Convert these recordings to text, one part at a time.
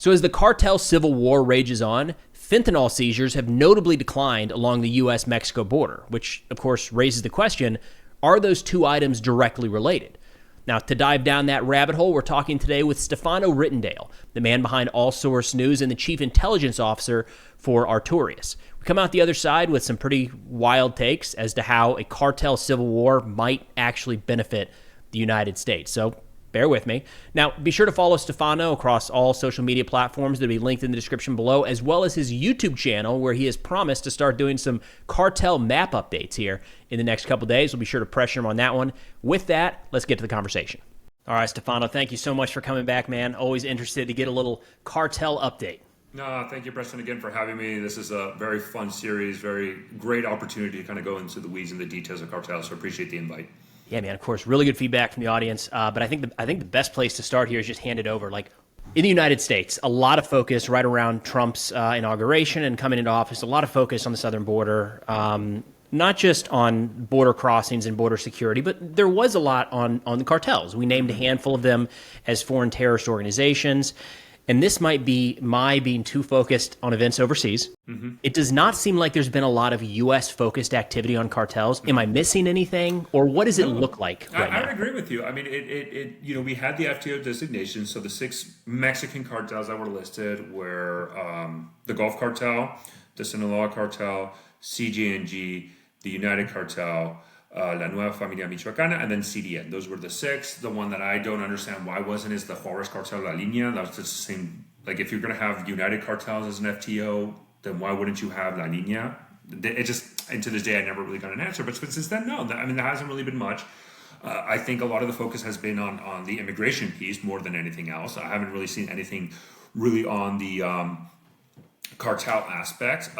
So as the cartel civil war rages on, fentanyl seizures have notably declined along the U.S.-Mexico border, which, of course, raises the question, are those two items directly related? Now, to dive down that rabbit hole, we're talking today with Stefano Ritondale, the man behind All Source News and the chief intelligence officer for Artorias. We come out the other side with some pretty wild takes as to how a cartel civil war might actually benefit the United States. So bear with me. Now, be sure to follow Stefano across all social media platforms that will be linked in the description below, as well as his YouTube channel, where he has promised to start doing some cartel map updates here in the next couple days. We'll be sure to pressure him on that one. With that, let's get to the conversation. All right, Stefano, thank you so much for coming back, man. Always interested to get a little cartel update. No, thank you, Preston, again for having me. This is a very fun series, very great opportunity to kind of go into the weeds and the details of cartels, so appreciate the invite. Yeah, man, of course, really good feedback from the audience. But I think the best place to start here is just hand it over. Like, in the United States, a lot of focus right around Trump's inauguration and coming into office, a lot of focus on the southern border, not just on border crossings and border security, but there was a lot on the cartels. We named a handful of them as foreign terrorist organizations. And this might be my being too focused on events overseas. Mm-hmm. It does not seem like there's been a lot of U.S.-focused activity on cartels. Am I missing anything, or what does it look like right now? I would agree with you. I mean, we had the FTO designation, so the 6 Mexican cartels that were listed were the Gulf Cartel, the Sinaloa Cartel, CJNG, the United Cartel, La Nueva Familia Michoacana, and then CDN. Those were the 6. The one that I don't understand why wasn't is the Juarez Cartel La Línea. That was the same. Like, if you're going to have United Cartels as an FTO, then why wouldn't you have La Línea? It just, and to this day, I never really got an answer. But since then, no. I mean, there hasn't really been much. I think a lot of the focus has been on the immigration piece more than anything else. I haven't really seen anything really on the cartel aspect.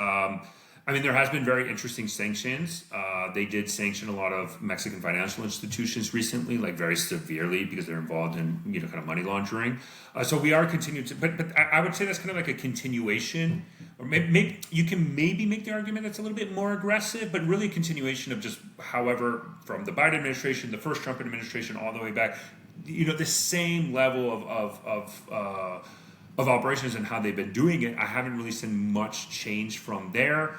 I mean, there has been very interesting sanctions. They did sanction a lot of Mexican financial institutions recently, like very severely, because they're involved in kind of money laundering. So we are continuing to, but I would say that's kind of like a continuation, or maybe you can maybe make the argument that's a little bit more aggressive, but really a continuation of just, however, from the Biden administration, the first Trump administration, all the way back, the same level of operations and how they've been doing it. I haven't really seen much change from there.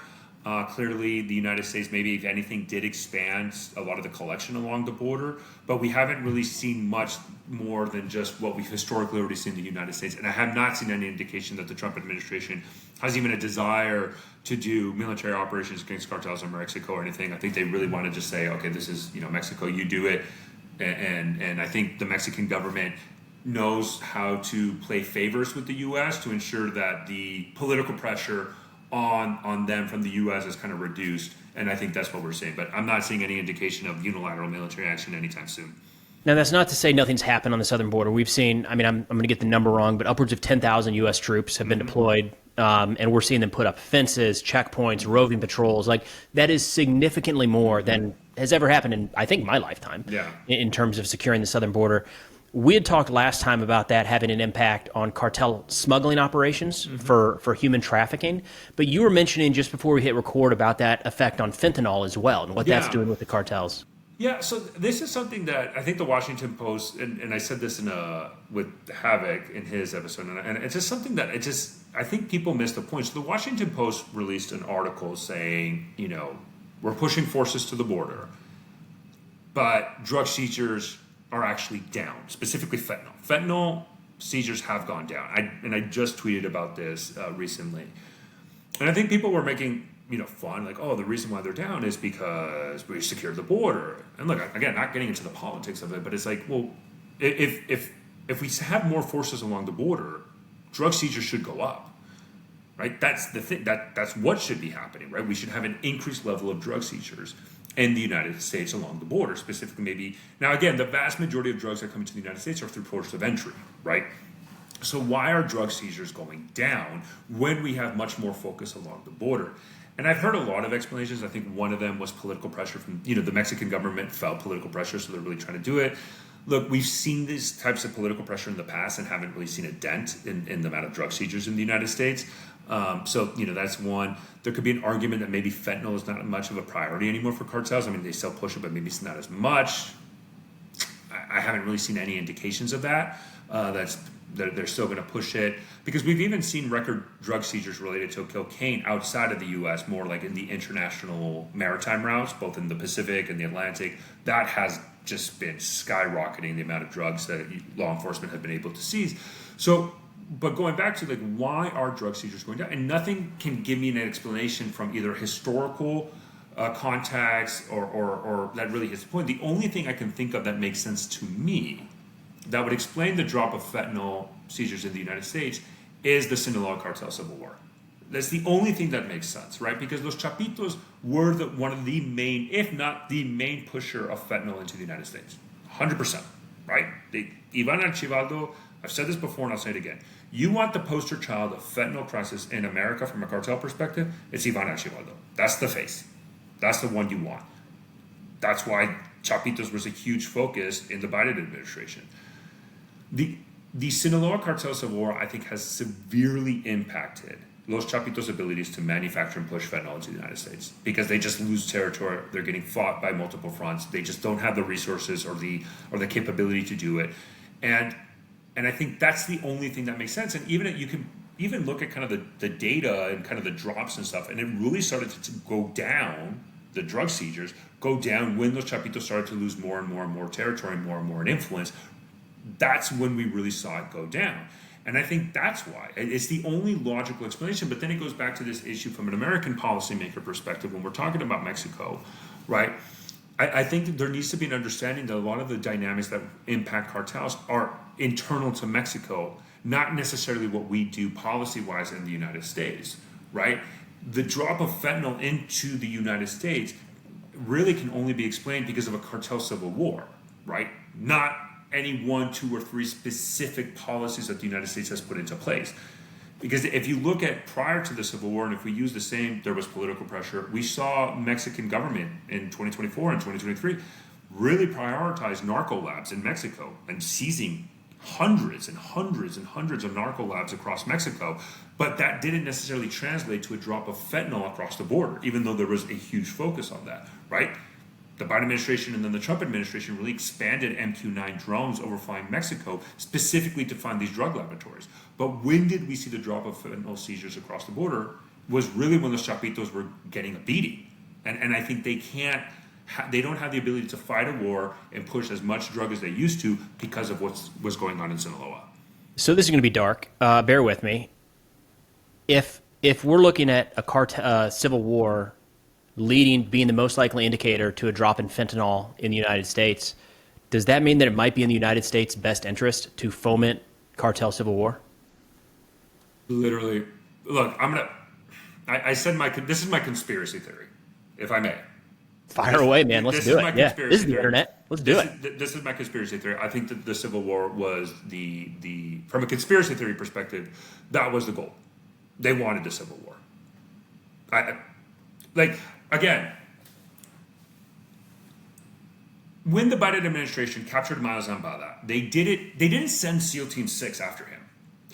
Clearly, the United States, maybe if anything, did expand a lot of the collection along the border, but we haven't really seen much more than just what we've historically already seen in the United States. And I have not seen any indication that the Trump administration has even a desire to do military operations against cartels in Mexico or anything. I think they really want to just say, okay, this is Mexico, you do it. And I think the Mexican government knows how to play favors with the U.S. to ensure that the political pressure on them from the U.S. is kind of reduced, and I think that's what we're seeing. But I'm not seeing any indication of unilateral military action anytime soon. Now, that's not to say nothing's happened on the southern border. We've seen, I mean, I'm going to get the number wrong, but upwards of 10,000 U.S. troops have been deployed, and we're seeing them put up fences, checkpoints, roving patrols. Like, that is significantly more than has ever happened in, I think, my lifetime in terms of securing the southern border. We had talked last time about that having an impact on cartel smuggling operations for human trafficking, but you were mentioning just before we hit record about that effect on fentanyl as well and what that's doing with the cartels. Yeah, so this is something that I think the Washington Post, and I said this with Havoc in his episode, and it's just something that I think people miss the point. So the Washington Post released an article saying, we're pushing forces to the border, but drug seizures are actually down, specifically fentanyl. Fentanyl seizures have gone down. I just tweeted about this recently. And I think people were making fun, like, oh, the reason why they're down is because we secured the border. And look, again, not getting into the politics of it, but it's like, well, if we have more forces along the border, drug seizures should go up, right? That's the thing. That's what should be happening, right? We should have an increased level of drug seizures in the United States along the border, specifically maybe. Now, again, the vast majority of drugs that come into the United States are through ports of entry, right? So why are drug seizures going down when we have much more focus along the border? And I've heard a lot of explanations. I think one of them was political pressure from, the Mexican government felt political pressure, so they're really trying to do it. Look, we've seen these types of political pressure in the past and haven't really seen a dent in the amount of drug seizures in the United States. So that's one. There could be an argument that maybe fentanyl is not much of a priority anymore for cartels. I mean, they still push it, but maybe it's not as much. I haven't really seen any indications of that. That's they're still going to push it, because we've even seen record drug seizures related to cocaine outside of the U.S., more like in the international maritime routes, both in the Pacific and the Atlantic. That has just been skyrocketing, the amount of drugs that law enforcement have been able to seize. So, but going back to like, why are drug seizures going down? And nothing can give me an explanation from either historical context or that really hits the point. The only thing I can think of that makes sense to me that would explain the drop of fentanyl seizures in the United States is the Sinaloa cartel civil war. That's the only thing that makes sense, right? Because Los Chapitos were one of the main, if not the main pusher of fentanyl into the United States. 100%, right? Ivan Archibaldo, I've said this before and I'll say it again. You want the poster child of fentanyl crisis in America from a cartel perspective, it's Ivan Archibaldo. That's the face. That's the one you want. That's why Chapitos was a huge focus in the Biden administration. The Sinaloa cartel civil war, I think, has severely impacted Los Chapitos' abilities to manufacture and push fentanyl into the United States, because they just lose territory. They're getting fought by multiple fronts. They just don't have the resources or the capability to do it. And I think that's the only thing that makes sense. And even you can even look at kind of the data and kind of the drops and stuff, and it really started to go down. The drug seizures go down when Los Chapitos started to lose more and more territory, more and more influence. That's when we really saw it go down. And I think that's why. It's the only logical explanation. But then it goes back to this issue from an American policymaker perspective when we're talking about Mexico, right? I think that there needs to be an understanding that a lot of the dynamics that impact cartels are internal to Mexico, not necessarily what we do policy-wise in the United States, right? The drop of fentanyl into the United States really can only be explained because of a cartel civil war, right? Not any 1, 2, or 3 specific policies that the United States has put into place. Because if you look at prior to the Civil War, and if we use the same, there was political pressure, we saw Mexican government in 2024 and 2023 really prioritize narco labs in Mexico and seizing hundreds and hundreds and hundreds of narco labs across Mexico. But that didn't necessarily translate to a drop of fentanyl across the border, even though there was a huge focus on that, right? The Biden administration and then the Trump administration really expanded MQ-9 drones overflying Mexico specifically to find these drug laboratories. But when did we see the drop of fentanyl seizures across the border was really when the Chapitos were getting a beating. And I think they don't have the ability to fight a war and push as much drug as they used to because of what's going on in Sinaloa. So this is going to be dark. Bear with me. If we're looking at a civil war being the most likely indicator to a drop in fentanyl in the United States, does that mean that it might be in the United States' best interest to foment cartel civil war? Literally, look, I said this is my conspiracy theory, if I may. Fire away, man. Let's do it. Yeah, this is the internet. Let's do it. This is my conspiracy theory. I think that the Civil War was from a conspiracy theory perspective, that was the goal. They wanted the Civil War. Again, when the Biden administration captured Miles Zambada, they didn't send SEAL Team 6 after him.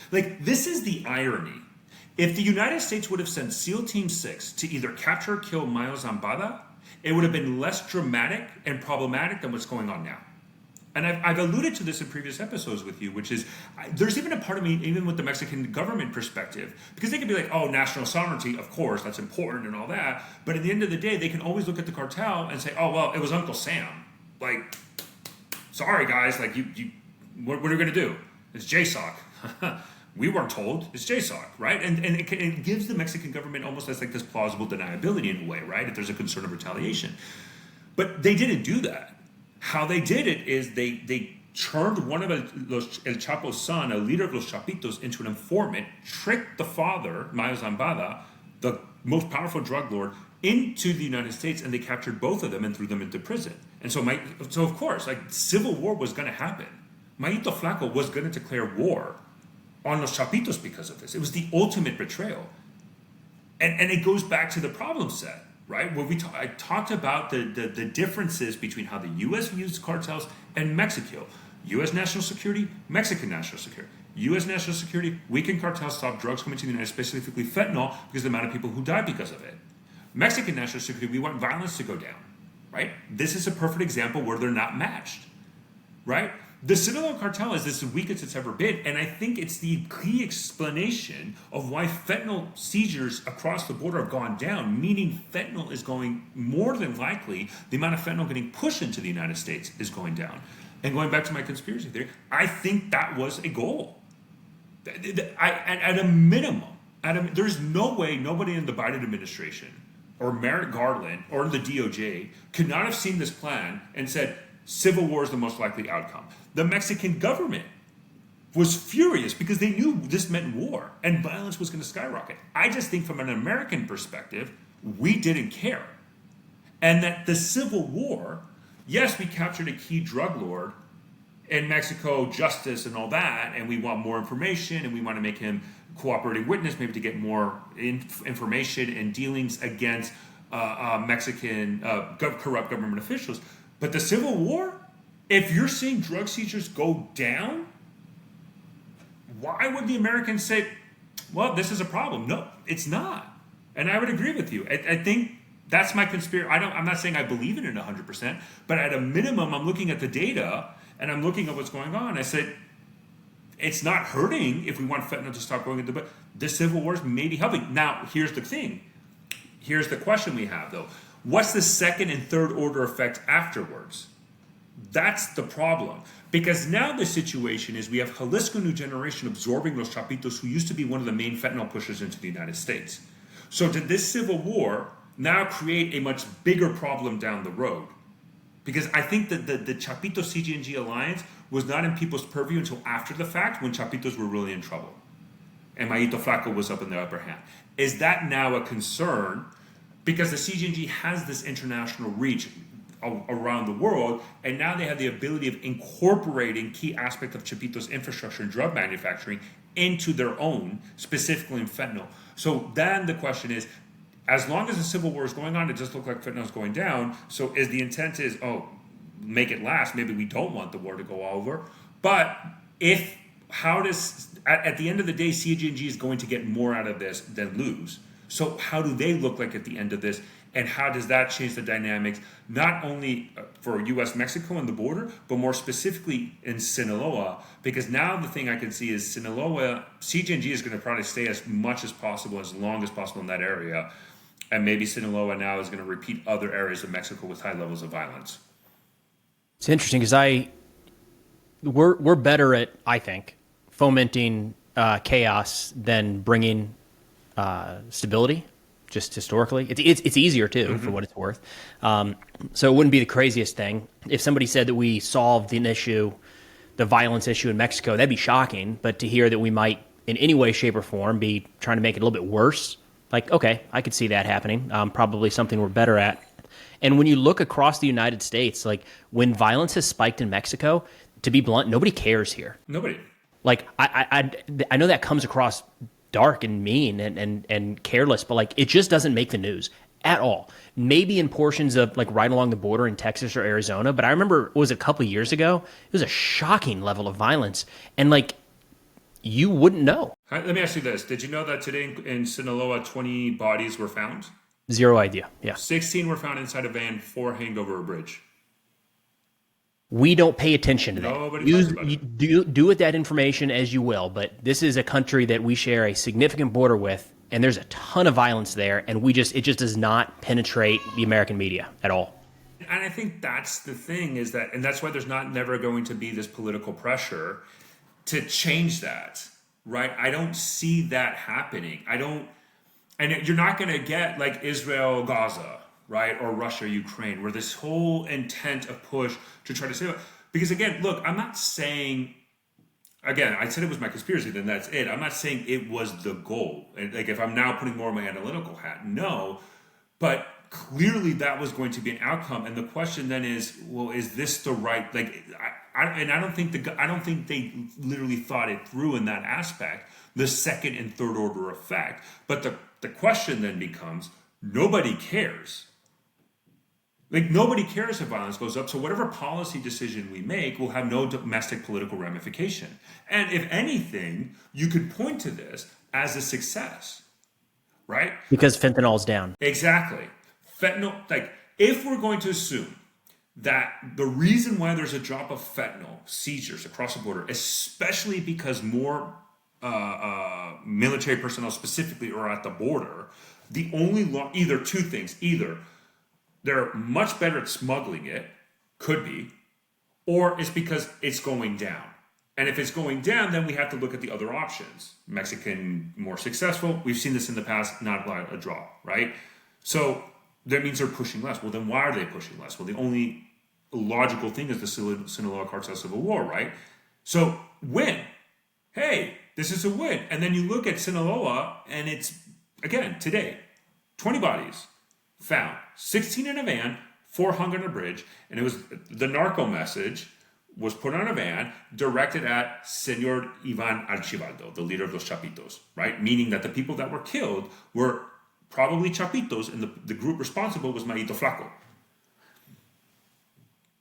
This is the irony. If the United States would have sent SEAL Team 6 to either capture or kill Miles Zambada, it would have been less dramatic and problematic than what's going on now. And I've alluded to this in previous episodes with you, which is there's even a part of me, even with the Mexican government perspective, because they can be like, oh, national sovereignty, of course, that's important and all that. But at the end of the day, they can always look at the cartel and say, oh, well, it was Uncle Sam. Sorry, guys, what are we going to do? It's JSOC. We weren't told. It's JSOC, right? And it gives the Mexican government almost as this plausible deniability in a way, right? If there's a concern of retaliation. But they didn't do that. How they did it is they turned one of El Chapo's son, a leader of Los Chapitos, into an informant, tricked the father, Miles Zambada, the most powerful drug lord, into the United States, and they captured both of them and threw them into prison. And so of course, civil war was going to happen. Mayito Flaco was going to declare war on Los Chapitos because of this. It was the ultimate betrayal. And it goes back to the problem set, right? Where I talked about the differences between how the U.S. views cartels and Mexico. U.S. national security, Mexican national security. U.S. national security, weakened cartels stop drugs coming to the United States, specifically fentanyl, because of the amount of people who die because of it. Mexican national security, we want violence to go down, right? This is a perfect example where they're not matched, right? The Sinaloa cartel is the weakest it's ever been, and I think it's the key explanation of why fentanyl seizures across the border have gone down, meaning fentanyl is going, more than likely, the amount of fentanyl getting pushed into the United States is going down. And going back to my conspiracy theory, I think that was a goal. At a minimum, there's no way nobody in the Biden administration or Merrick Garland or the DOJ could not have seen this plan and said, civil war is the most likely outcome. The Mexican government was furious because they knew this meant war and violence was going to skyrocket. I just think from an American perspective, we didn't care. And that the Civil War, yes, we captured a key drug lord in Mexico, justice and all that, and we want more information and we want to make him cooperating witness, maybe to get more information and dealings against Mexican corrupt government officials. But the Civil War, if you're seeing drug seizures go down, why would the Americans say, well, this is a problem? No, it's not. And I would agree with you. I think that's my conspiracy. I'm not saying I believe in it 100%, but at a minimum, I'm looking at the data and I'm looking at what's going on. I said, it's not hurting if we want fentanyl to stop going into, but the Civil War is maybe helping. Now, here's the thing. Here's the question we have, though. What's the second and third order effect afterwards? That's the problem. Because now the situation is we have Jalisco New Generation absorbing Los Chapitos, who used to be one of the main fentanyl pushers into the United States. So did this Civil War now create a much bigger problem down the road? Because I think that the Chapitos CG&G alliance was not in people's purview until after the fact, when Chapitos were really in trouble. And Mayito Flaco was up in the upper hand. Is that now a concern? Because the CG&G has this international reach around the world, and now they have the ability of incorporating key aspects of Chapitos infrastructure and drug manufacturing into their own, specifically in fentanyl. So then the question is, as long as the Civil War is going on, it just looks like fentanyl is going down. So is the intent is, make it last. Maybe we don't want the war to go over. But at the end of the day, CG&G is going to get more out of this than lose. So how do they look like at the end of this? And how does that change the dynamics, not only for U.S.-Mexico and the border, but more specifically in Sinaloa? Because now the thing I can see is Sinaloa, CG&G is going to probably stay as much as possible, as long as possible in that area. And maybe Sinaloa now is going to repeat other areas of Mexico with high levels of violence. It's interesting because we're better at, I think, fomenting chaos than bringing stability. Just historically, it's easier too, for what it's worth. So it wouldn't be the craziest thing if somebody said that we solved the issue, the violence issue in Mexico. That'd be shocking. But to hear that we might, in any way, shape, or form, be trying to make it a little bit worse, like, okay, I could see that happening. Probably something we're better at. And when you look across the United States, like when violence has spiked in Mexico, to be blunt, nobody cares here. Nobody. Like I know that comes across dark and mean and careless, but like it just doesn't make the news at all. Maybe in portions of like right along the border in Texas or Arizona, but I remember, was it a couple of years ago? It was a shocking level of violence, and like you wouldn't know. Let me ask you this. Did you know that today in Sinaloa, 20 bodies were found? Zero idea. Yeah. 16 were found inside a van, 4 hanged over a bridge. We don't pay attention to that. Nobody talks about it. Do with that information as you will, but this is a country that we share a significant border with, and there's a ton of violence there, and it just does not penetrate the American media at all. And I think that's the thing, is that, and that's why there's never going to be this political pressure to change that, right? I don't see that happening. And you're not going to get like Israel, Gaza, right? Or Russia, Ukraine, where this whole intent of push to try to save it. Because again, look, I'm not saying, again, I said it was my conspiracy, then that's it. I'm not saying it was the goal. And like if I'm now putting more of my analytical hat, no. But clearly that was going to be an outcome. And the question then is, well, is this the right, like, I don't think they literally thought it through in that aspect, the second and third order effect. But the question then becomes, nobody cares. Like, nobody cares if violence goes up, so whatever policy decision we make will have no domestic political ramification. And if anything, you could point to this as a success, right? Because fentanyl's down. Exactly. Fentanyl, like, if we're going to assume that the reason why there's a drop of fentanyl seizures across the border, especially because more military personnel specifically are at the border, the only either two things: either they're much better at smuggling it, could be, or it's because it's going down. And if it's going down, then we have to look at the other options. Mexican, more successful. We've seen this in the past, not a drop, right? So that means they're pushing less. Well, then why are they pushing less? Well, the only logical thing is the Sinaloa cartel civil war, right? So win. Hey, this is a win. And then you look at Sinaloa, and it's, again, today, 20 bodies found, 16 in a van, 4 hung on a bridge, and it was the narco message was put on a van directed at Senor Ivan Archibaldo, the leader of los Chapitos, right? Meaning that the people that were killed were probably Chapitos, and the group responsible was Maito Flaco.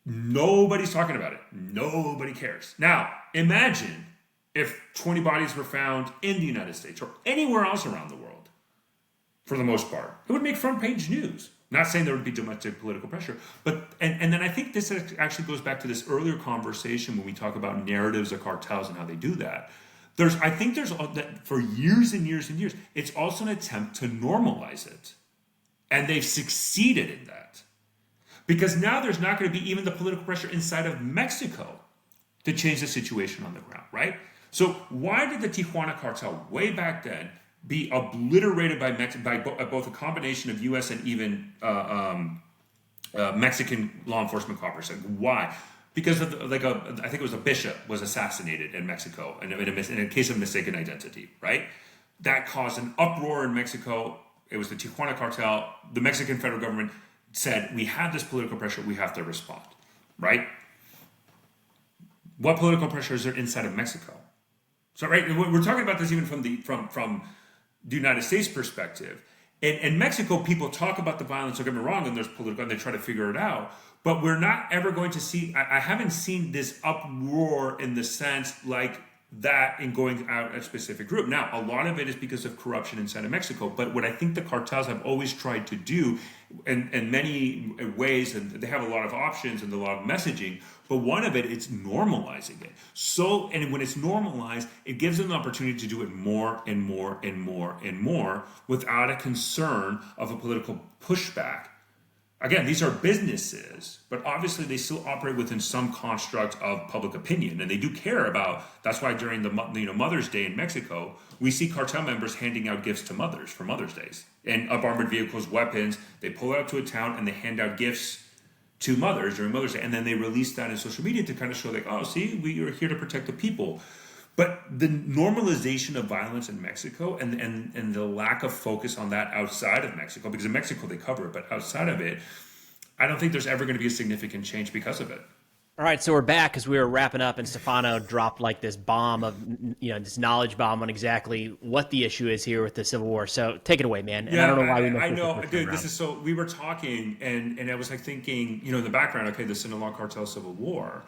Nobody's talking about it. Nobody cares. Now, imagine if 20 bodies were found in the United States or anywhere else around the world, for the most part. It would make front page news. Not saying there would be domestic political pressure, but and then I think this actually goes back to this earlier conversation when we talk about narratives of cartels and how they do that. I think there's for years and years and years, it's also an attempt to normalize it, and they've succeeded in that, because now there's not going to be even the political pressure inside of Mexico to change the situation on the ground, right? So why did the Tijuana cartel way back then be obliterated by both a combination of U.S. and even Mexican law enforcement cooperations? Like, why? Because of I think it was a bishop was assassinated in Mexico in a case of mistaken identity, right? That caused an uproar in Mexico. It was the Tijuana cartel. The Mexican federal government said, we have this political pressure, we have to respond, right? What political pressure is there inside of Mexico? So, right, we're talking about this even from the United States perspective. In Mexico, people talk about the violence, don't get me wrong, and there's political, and they try to figure it out. But we're not ever going to see, I haven't seen this uproar in the sense like that in going out a specific group. Now, a lot of it is because of corruption inside of Mexico. But what I think the cartels have always tried to do in many ways, and they have a lot of options and a lot of messaging, but one of it's normalizing it. So, and when it's normalized, it gives them the opportunity to do it more and more and more and more without a concern of a political pushback. Again, these are businesses, but obviously they still operate within some construct of public opinion, and they do care about. That's why during the Mother's Day in Mexico, we see cartel members handing out gifts to mothers for Mother's Days, and up armored vehicles, weapons. They pull out to a town and they hand out gifts to mothers during Mother's Day, and then they release that in social media to kind of show like, oh, see, we are here to protect the people. But the normalization of violence in Mexico and the lack of focus on that outside of Mexico, because in Mexico they cover it, but outside of it, I don't think there's ever going to be a significant change because of it. All right, so we're back as we were wrapping up, and Stefano dropped like this bomb of, this knowledge bomb on exactly what the issue is here with the Civil War. So take it away, man. And yeah, I don't know why we missed I know, this dude. This is so. We were talking, and I was like thinking, in the background, okay, the Sinaloa cartel Civil War.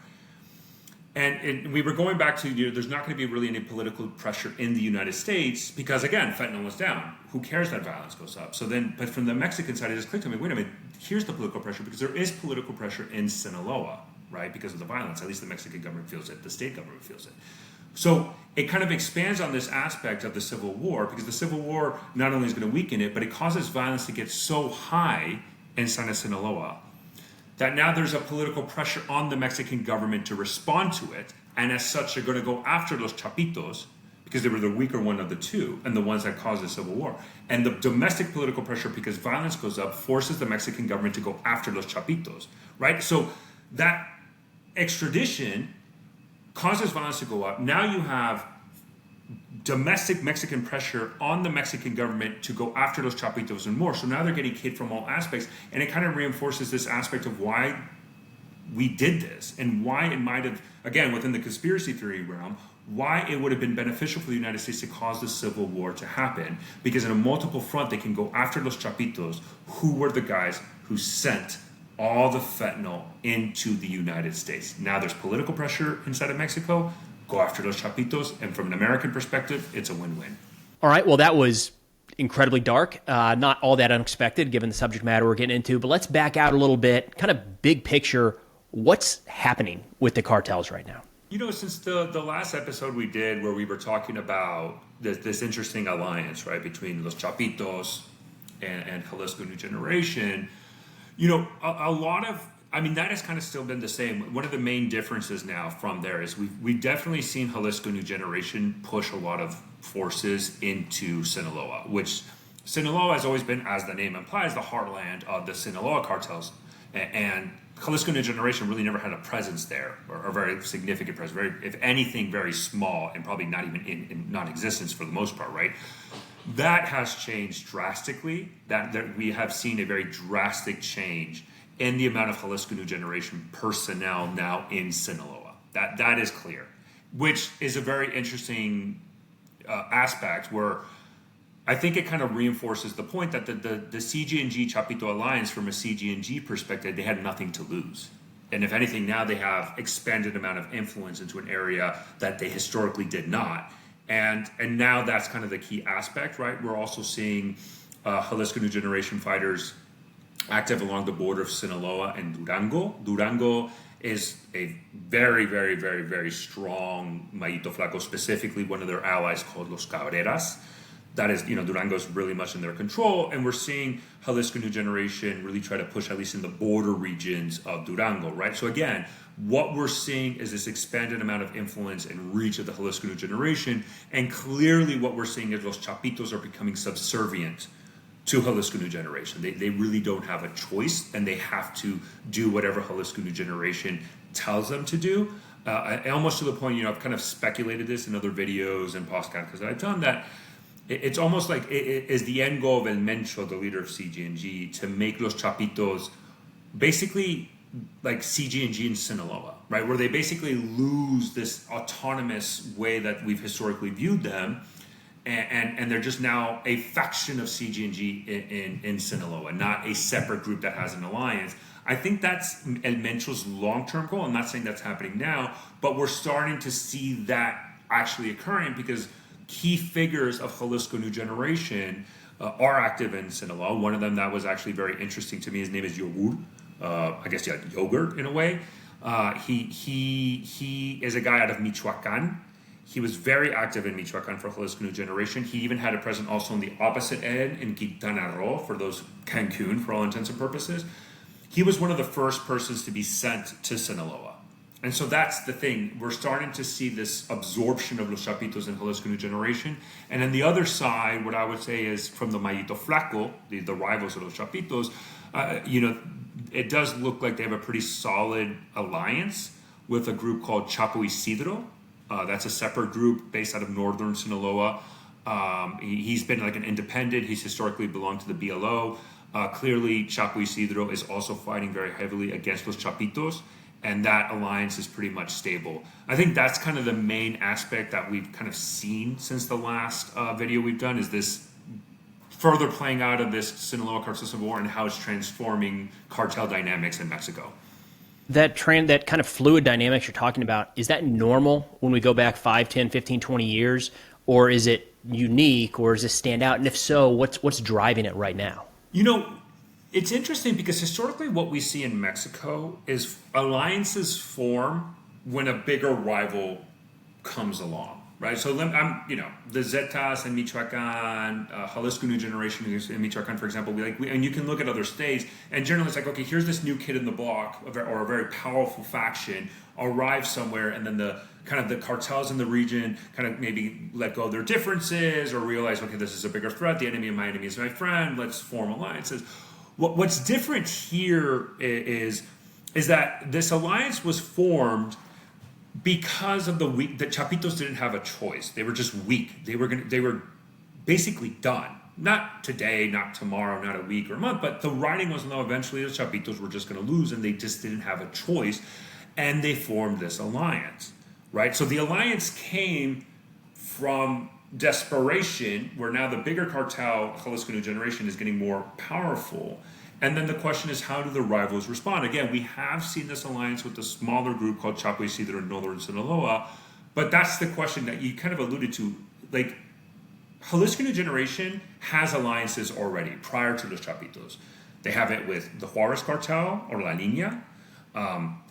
And we were going back to, there's not going to be really any political pressure in the United States because, again, fentanyl was down. Who cares that violence goes up? So then, but from the Mexican side, it just clicked on me, wait a minute, here's the political pressure, because there is political pressure in Sinaloa, right? Because of the violence. At least the Mexican government feels it. The state government feels it. So it kind of expands on this aspect of the Civil War, because the Civil War not only is going to weaken it, but it causes violence to get so high inside of Sinaloa that now there's a political pressure on the Mexican government to respond to it, and as such, they're going to go after los Chapitos because they were the weaker one of the two and the ones that caused the Civil War. And the domestic political pressure, because violence goes up, forces the Mexican government to go after los Chapitos, right? So that extradition causes violence to go up. Now you have domestic Mexican pressure on the Mexican government to go after those Chapitos and more. So now they're getting hit from all aspects. And it kind of reinforces this aspect of why we did this and why it might have, again, within the conspiracy theory realm, why it would have been beneficial for the United States to cause the Civil War to happen. Because in a multiple front, they can go after those Chapitos, who were the guys who sent all the fentanyl into the United States. Now there's political pressure inside of Mexico. Go after those Chapitos, and from an American perspective, it's a win-win. All right, well, that was incredibly dark, not all that unexpected given the subject matter we're getting into, but let's back out a little bit, kind of big picture. What's happening with the cartels right now? Since the last episode we did where we were talking about this interesting alliance, right, between Los Chapitos and Jalisco New Generation, a lot of, that has kind of still been the same. One of the main differences now from there is we've definitely seen Jalisco New Generation push a lot of forces into Sinaloa, which Sinaloa has always been, as the name implies, the heartland of the Sinaloa cartels. And Jalisco New Generation really never had a presence there, or a very significant presence, if anything, very small, and probably not even in non-existence for the most part, right? That has changed drastically. That we have seen a very drastic change in the amount of Jalisco New Generation personnel now in Sinaloa. That is clear, which is a very interesting aspect where I think it kind of reinforces the point that the CG&G Chapito alliance, from a CG&G perspective, they had nothing to lose. And if anything, now they have expanded amount of influence into an area that they historically did not. And now that's kind of the key aspect, right? We're also seeing Jalisco New Generation fighters active along the border of Sinaloa and Durango. Durango is a very, very, very, very strong Mayito Flaco, specifically one of their allies called Los Cabreras. That is, Durango's really much in their control, and we're seeing Jalisco New Generation really try to push, at least in the border regions of Durango, right? So again, what we're seeing is this expanded amount of influence and reach of the Jalisco New Generation, and clearly what we're seeing is Los Chapitos are becoming subservient to Jalisco New Generation. They really don't have a choice, and they have to do whatever Jalisco New Generation tells them to do. Almost to the point, I've kind of speculated this in other videos and podcasts that I've done, that it's almost like it is the end goal of El Mencho, the leader of CG&G, to make Los Chapitos basically like CG&G in Sinaloa, right? Where they basically lose this autonomous way that we've historically viewed them, and they're just now a faction of CG&G in Sinaloa, not a separate group that has an alliance. I think that's El Mencho's long-term goal. I'm not saying that's happening now, but we're starting to see that actually occurring, because key figures of Jalisco New Generation are active in Sinaloa. One of them that was actually very interesting to me, his name is Yogurt in a way. He is a guy out of Michoacan. He was very active in Michoacan for Jalisco New Generation. He even had a presence also on the opposite end in Quintana Roo, for those Cancun, for all intents and purposes. He was one of the first persons to be sent to Sinaloa. And so that's the thing. We're starting to see this absorption of Los Chapitos and Jalisco New Generation. And on the other side, what I would say is from the Mayito Flaco, the rivals of Los Chapitos, it does look like they have a pretty solid alliance with a group called Chapo Isidro. That's a separate group based out of northern Sinaloa. He's been like an independent. He's historically belonged to the BLO. Clearly, Chapo Isidro is also fighting very heavily against Los Chapitos, and that alliance is pretty much stable. I think that's kind of the main aspect that we've kind of seen since the last video we've done, is this further playing out of this Sinaloa cartel civil war and how it's transforming cartel dynamics in Mexico. That kind of fluid dynamics you're talking about, is that normal when we go back 5, 10, 15, 20 years? Or is it unique, or does it stand out? And if so, what's driving it right now? It's interesting because historically what we see in Mexico is alliances form when a bigger rival comes along, right? So the Zetas in Michoacan, Jalisco New Generation in Michoacan, for example, and you can look at other states, and generally it's like, okay, here's this new kid in the block, or a very powerful faction arrives somewhere, and then the cartels in the region kind of maybe let go of their differences, or realize, okay, this is a bigger threat, the enemy of my enemy is my friend, let's form alliances. What's different here is that this alliance was formed because of the Chapitos didn't have a choice. They were just weak. They were basically done. Not today, not tomorrow, not a week or a month, but the writing was, no, eventually the Chapitos were just going to lose, and they just didn't have a choice, and they formed this alliance, right? So the alliance came from desperation, where now the bigger cartel, Jalisco New Generation, is getting more powerful. And then the question is, how do the rivals respond? Again, we have seen this alliance with the smaller group called Chapo Isidro in northern Sinaloa, but that's the question that you kind of alluded to. Like, Jalisco New Generation has alliances already prior to Los Chapitos. They have it with the Juarez cartel, or La Línea.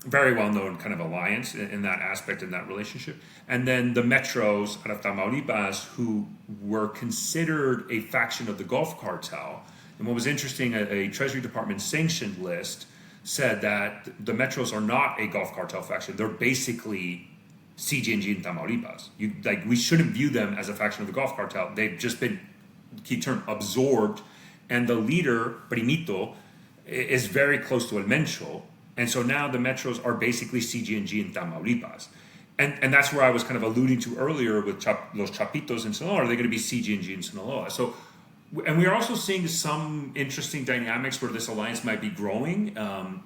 very well-known kind of alliance in that aspect, in that relationship. And then the Metros out of Tamaulipas, who were considered a faction of the Gulf Cartel. And what was interesting, a Treasury Department sanctioned list said that the Metros are not a Gulf Cartel faction. They're basically CG&G in Tamaulipas. We shouldn't view them as a faction of the Gulf Cartel. They've just been, key term, absorbed. And the leader, Primito, is very close to El Mencho. And so now the Metros are basically CG&G in Tamaulipas. And that's where I was kind of alluding to earlier with Los Chapitos in Sinaloa. Are they going to be CG&G in Sinaloa? So, and we are also seeing some interesting dynamics where this alliance might be growing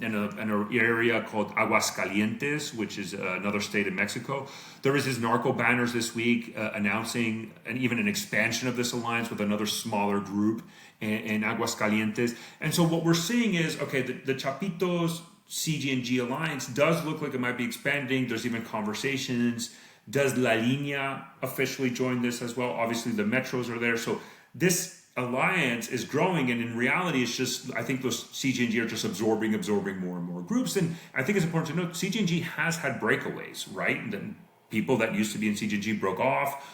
in an area called Aguascalientes, which is another state in Mexico. There was this narco banners this week announcing even an expansion of this alliance with another smaller group in Aguascalientes. And so what we're seeing is, okay, the Chapitos CG&G alliance does look like it might be expanding. There's even conversations. Does La Línea officially join this as well? Obviously, the Metros are there. So this alliance is growing, and in reality, it's just, I think those CG&G are just absorbing more and more groups. And I think it's important to note, CG&G has had breakaways, right? And then people that used to be in CG&G broke off.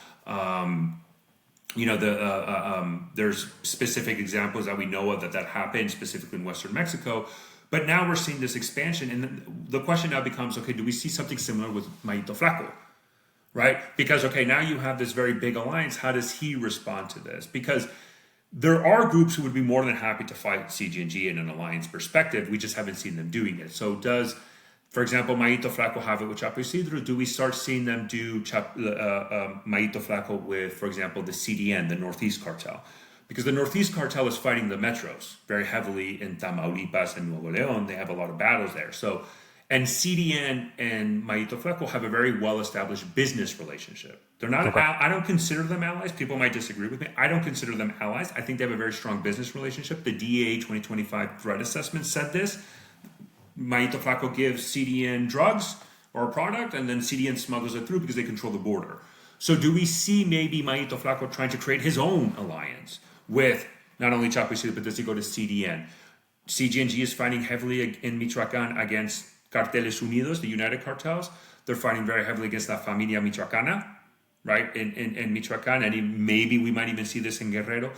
There's specific examples that we know of that happened specifically in Western Mexico. But now we're seeing this expansion, and the question now becomes, okay, do we see something similar with Mayito Flaco, right? Because, okay, now you have this very big alliance. How does he respond to this? Because there are groups who would be more than happy to fight CG&G in an alliance perspective. We just haven't seen them doing it. So does, for example, Mayito Flaco have it with Chapo Isidro? Do we start seeing them do Mayito Flaco with, for example, the CDN, the Northeast Cartel? Because the Northeast Cartel is fighting the Metros very heavily in Tamaulipas and Nuevo León. They have a lot of battles there. So, and CDN and Mayito Flaco have a very well-established business relationship. They're not. Okay. I don't consider them allies. People might disagree with me. I don't consider them allies. I think they have a very strong business relationship. The DEA 2025 threat assessment said this. Mayito Flaco gives CDN drugs or a product, and then CDN smuggles it through because they control the border. So do we see maybe Mayito Flaco trying to create his own alliance with not only Chapo Isidro, but does he go to CDN? CG&G is fighting heavily in Michoacán against Carteles Unidos, the United Cartels. They're fighting very heavily against La Familia Michoacana, right, in Michoacán, and maybe we might even see this in Guerrero.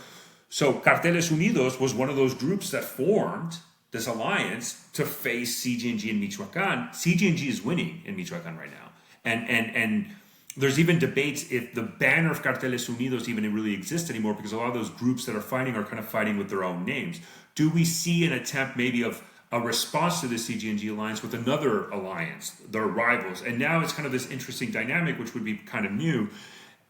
So Carteles Unidos was one of those groups that formed this alliance to face CG&G in Michoacán. CG&G is winning in Michoacán right now. And there's even debates if the banner of Carteles Unidos even really exists anymore, because a lot of those groups that are fighting are kind of fighting with their own names. Do we see an attempt maybe of a response to the CG&G alliance with another alliance, their rivals? And now it's kind of this interesting dynamic, which would be kind of new,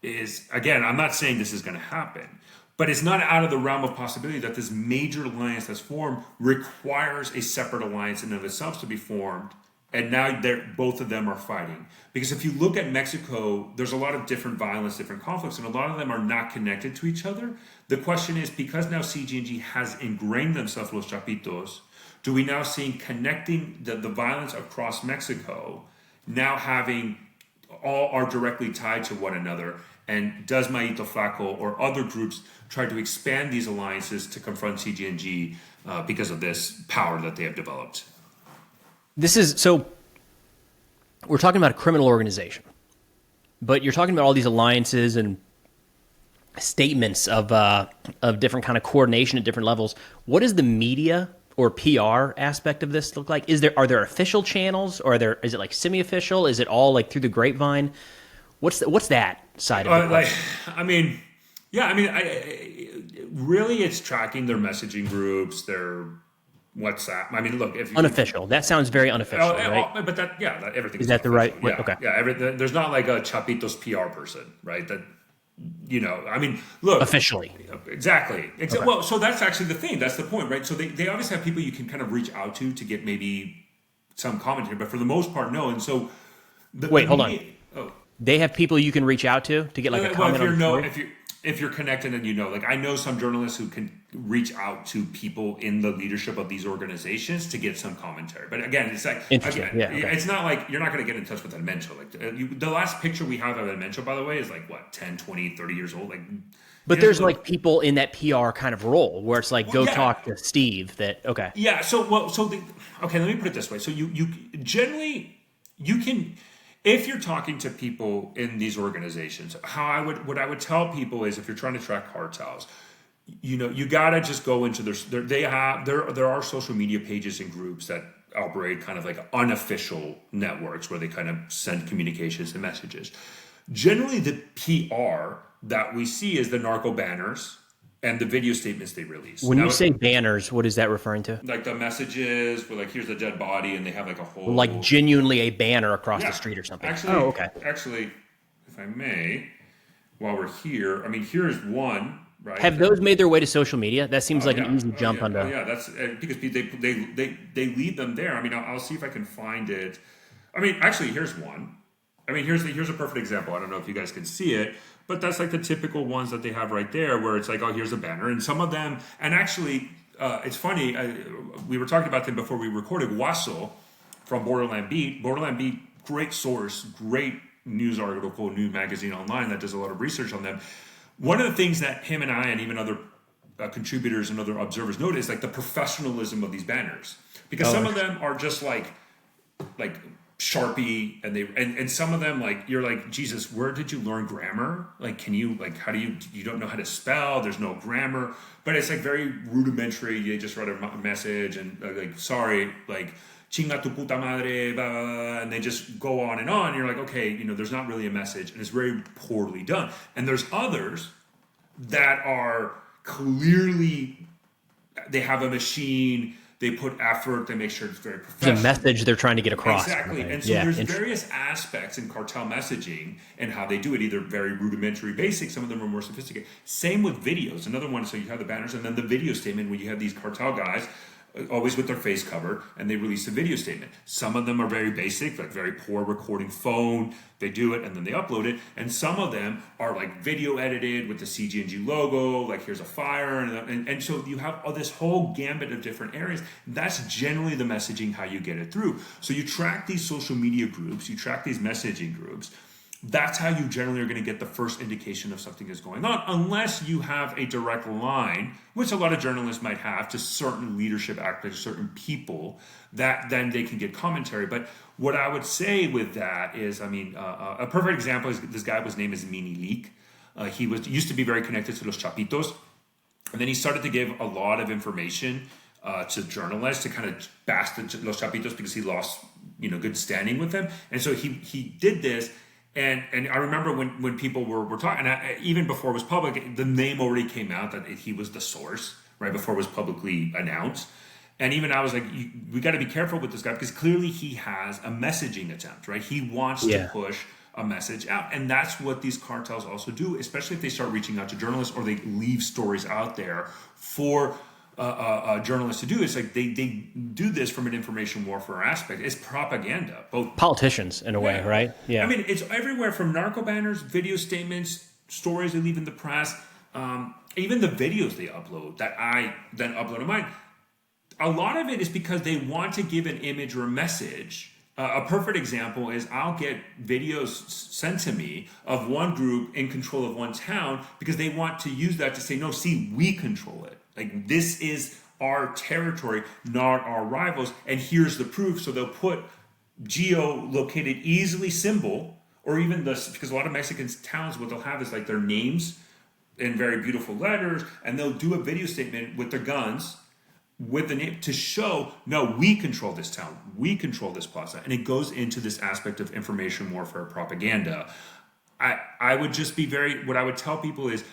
is, again, I'm not saying this is going to happen, but it's not out of the realm of possibility that this major alliance that's formed requires a separate alliance in and of itself to be formed. And now both of them are fighting. Because if you look at Mexico, there's a lot of different violence, different conflicts, and a lot of them are not connected to each other. The question is, because now CG&G has ingrained themselves, Los Chapitos, do we now see connecting the violence across Mexico, now having all are directly tied to one another? And does Mayito Flaco or other groups try to expand these alliances to confront CG&G because of this power that they have developed? So we're talking about a criminal organization, but you're talking about all these alliances and statements of different kind of coordination at different levels. What does the media or PR aspect of this look like? Are there official channels, or is it like semi-official? Is it all like through the grapevine? What's that side of it? Really, it's tracking their messaging groups, their WhatsApp. I mean, look, if unofficial, that sounds very unofficial, right? But everything is that the right way? Yeah, okay. Yeah, there's not like a Chapitos PR person, right? That, I mean, look, officially, exactly. Okay. Well, so that's actually the thing. That's the point, right? So they obviously have people you can kind of reach out to get maybe some commentary, but for the most part, no. And so, hold on. Oh. They have people you can reach out to get like a comment. If you're connected and like I know some journalists who can reach out to people in the leadership of these organizations to get some commentary. But again, it's like, it's not like you're not going to get in touch with El Mencho. Like the last picture we have of El Mencho, by the way, is like what, 10, 20, 30 years old. Like But there's like people in that PR kind of role where it's like, go talk to Steve. Okay. Yeah. Okay. Let me put it this way. So you generally you can, if you're talking to people in these organizations, what I would tell people is, if you're trying to track cartels, you gotta just go into there are social media pages and groups that operate kind of like unofficial networks where they kind of send communications and messages. Generally, the PR that we see is the narco banners and the video statements they release. When you say banners, what is that referring to? Like the messages where, like, here's a dead body, and they have like a whole, like genuinely a banner across the street or something. Actually, okay. Actually, if I may, while we're here, I mean, here's one. Right. Have those made their way to social media? That seems like an easy jump onto. Yeah, that's because they lead them there. I mean, I'll see if I can find it. I mean, actually, here's one. I mean, here's a perfect example. I don't know if you guys can see it, but that's like the typical ones that they have right there, where it's like, oh, here's a banner, and some of them, and actually, it's funny. We were talking about them before we recorded. Guaso from Borderland Beat, great source, great news article, news magazine online that does a lot of research on them. One of the things that him and I and even other contributors and other observers notice, like the professionalism of these banners, because some of them are just like Sharpie, and some of them, like, you're like, Jesus, where did you learn grammar? Like, can you, like, how do you don't know how to spell? There's no grammar, but it's like very rudimentary. They just write a message and like, sorry, like, chinga tu puta madre, blah, blah, blah, and they just go on and on. You're like, okay, there's not really a message, and it's very poorly done. And there's others that are clearly, they have a machine, they put effort, they make sure it's very professional. The message they're trying to get across. Exactly. And so there's various aspects in cartel messaging and how they do it, either very rudimentary, basic, some of them are more sophisticated. Same with videos. Another one, so you have the banners and then the video statement where you have these cartel guys always with their face covered, and they release a video statement. Some of them are very basic, like very poor recording phone. They do it and then they upload it. And some of them are like video edited with the CG&G logo, like here's a fire. And so you have this whole gambit of different areas. That's generally the messaging, how you get it through. So you track these social media groups, you track these messaging groups. That's how you generally are going to get the first indication of something is going on, unless you have a direct line, which a lot of journalists might have, to certain leadership actors, certain people, that then they can get commentary. But what I would say with that is, I mean, a perfect example is this guy, his name is Mini Leak. He used to be very connected to Los Chapitos, and then he started to give a lot of information to journalists to kind of bash Los Chapitos because he lost, good standing with them. And so he did this. And I remember when people were talking, and even before it was public, the name already came out that he was the source, right before it was publicly announced. And even I was like, we got to be careful with this guy, because clearly he has a messaging attempt, right? He wants to push a message out. And that's what these cartels also do, especially if they start reaching out to journalists or they leave stories out there for journalists to do. It's like they do this from an information warfare aspect. It's propaganda. Both politicians in a way, right? Yeah. I mean, it's everywhere, from narco banners, video statements, stories they leave in the press, even the videos they upload that I then upload to mine. A lot of it is because they want to give an image or a message. A perfect example is I'll get videos sent to me of one group in control of one town because they want to use that to say, no, see, we control it. Like, this is our territory, not our rivals, and here's the proof. So they'll put geo-located easily symbol, or even because a lot of Mexican towns, what they'll have is like their names in very beautiful letters, and they'll do a video statement with their guns with the name to show, no, we control this town, we control this plaza. And it goes into this aspect of information warfare propaganda. I would just be what I would tell people is,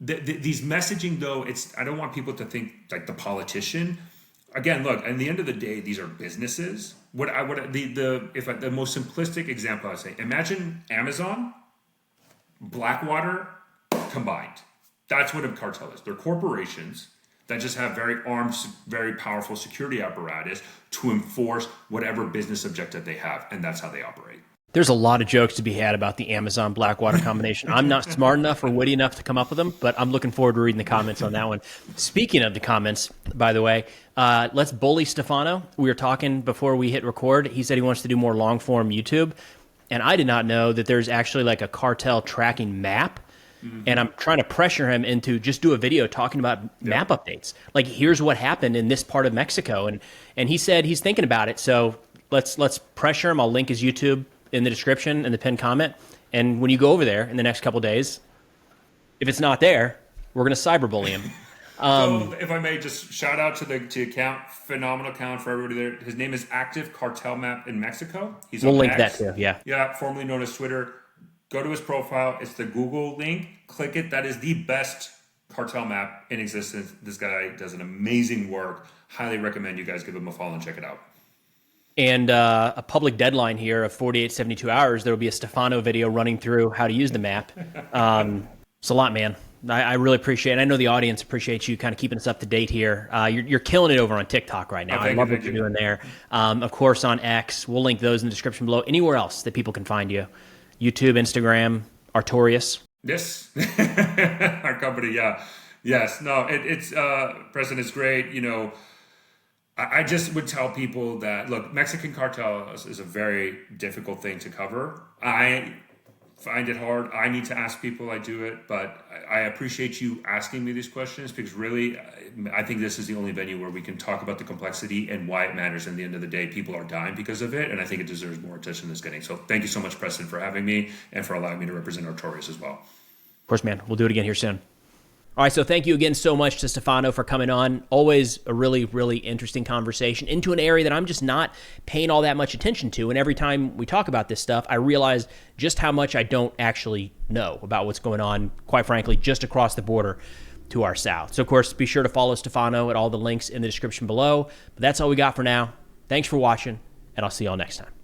these messaging, though, I don't want people to think like the politician. Again, look, at the end of the day, these are businesses. The most simplistic example I'd say, imagine Amazon, Blackwater combined. That's what a cartel is. They're corporations that just have very armed, very powerful security apparatus to enforce whatever business objective they have, and that's how they operate. There's a lot of jokes to be had about the Amazon Blackwater combination. I'm not smart enough or witty enough to come up with them, but I'm looking forward to reading the comments on that one. Speaking of the comments, by the way, let's bully Stefano. We were talking before we hit record. He said he wants to do more long-form YouTube, and I did not know that there's actually like a cartel tracking map. And I'm trying to pressure him into just do a video talking about map updates. Like, here's what happened in this part of Mexico. And he said he's thinking about it. So let's pressure him. I'll link his YouTube in the description and the pinned comment. And when you go over there in the next couple days, if it's not there, we're going to cyberbully him. So if I may just shout out to the account, phenomenal account for everybody there. His name is Active Cartel Map in Mexico. We'll link that too, yeah. Yeah, formerly known as Twitter. Go to his profile. It's the Google link. Click it. That is the best cartel map in existence. This guy does an amazing work. Highly recommend you guys give him a follow and check it out. And a public deadline here of 48, 72 hours, there will be a Stefano video running through how to use the map. It's a lot, man. I really appreciate it. I know the audience appreciates you kind of keeping us up to date here. You're killing it over on TikTok right now. I love what you're doing there. Of course, on X. We'll link those in the description below. Anywhere else that people can find you. YouTube, Instagram, Artorias. Yes. Our company, yeah. Yes. No, it's Preston, it's great. You know, I just would tell people that, look, Mexican cartels is a very difficult thing to cover. I find it hard. I need to ask people. I do it, but I appreciate you asking me these questions because really, I think this is the only venue where we can talk about the complexity and why it matters. In the end of the day, people are dying because of it, and I think it deserves more attention than it's getting. So thank you so much, Preston, for having me and for allowing me to represent Artorias as well. Of course, man. We'll do it again here soon. All right, so thank you again so much to Stefano for coming on. Always a really, really interesting conversation into an area that I'm just not paying all that much attention to. And every time we talk about this stuff, I realize just how much I don't actually know about what's going on, quite frankly, just across the border to our south. So, of course, be sure to follow Stefano at all the links in the description below. But that's all we got for now. Thanks for watching, and I'll see y'all next time.